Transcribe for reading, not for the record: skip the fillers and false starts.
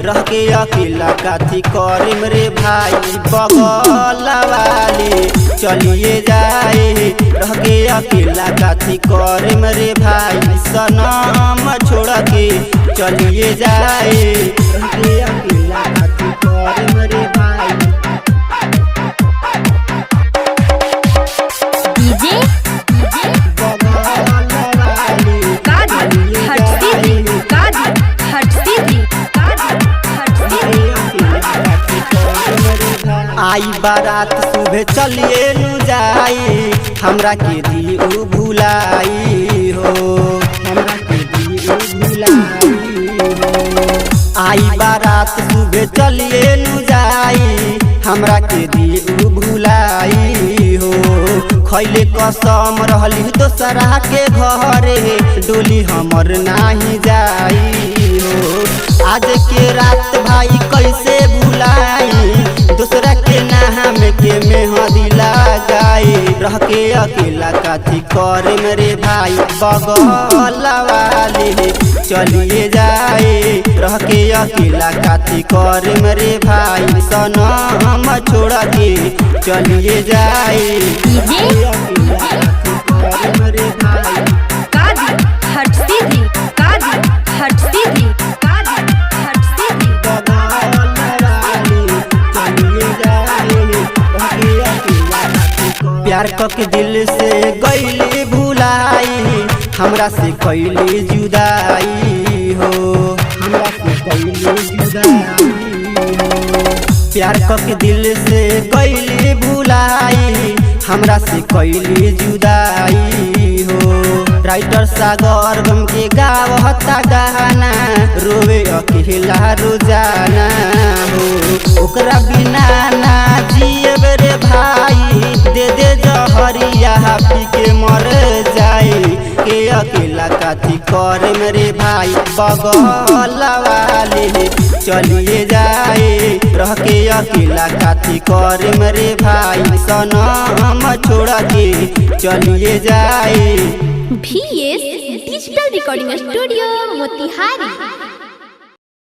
रह के अकेला काथी करे मेरे भाई बगल वाली चलिए जाए रह के अकेला काथी करे मेरे भाई सनम छोड़ के चलिए जाए रह के अकेला काथी करे मेरे भाई डीजे आई बारात सुबह चलिए नु जाई हमरा के दी उ भुलाई हो हमरा के दी उ भुलाई हो आई बारात सुबह चलिए नु जाई हमरा के दी उ भुलाई हो खैले कसम रहली दोसरा के घरे डोली हमर नाही जाई हो आज के रात भाई कैसे भुलाई दूसरा के नाम के मेहंदी लगाई रह के अकेला काथी करे मेरे भाई बगल वाली चलिए जाए रह के अकेला काथी करे मेरे भाई सनम छोड़ के चलिए जाए मेरे भाई प्यार के दिल से गईली भुलाई हमरा से कैली जुदाई हो हमरा से कैली जुदाई हो प्यार के दिल से गईली भुलाई हमरा से कैली जुदाई हो राइटर सागर गम के गावता गाना रोवे अकेला रोजाना हो ओकरा बिना ना जियब रे भाई दे दे जहरिया पी के मर जाए के अकेला काथी करे मेरे भाई बगल वाली चलिए जाए रह के अकेला काथी करे मेरे भाई सनम छोड़ के चलिए जाए VS digital recording studio Motihari.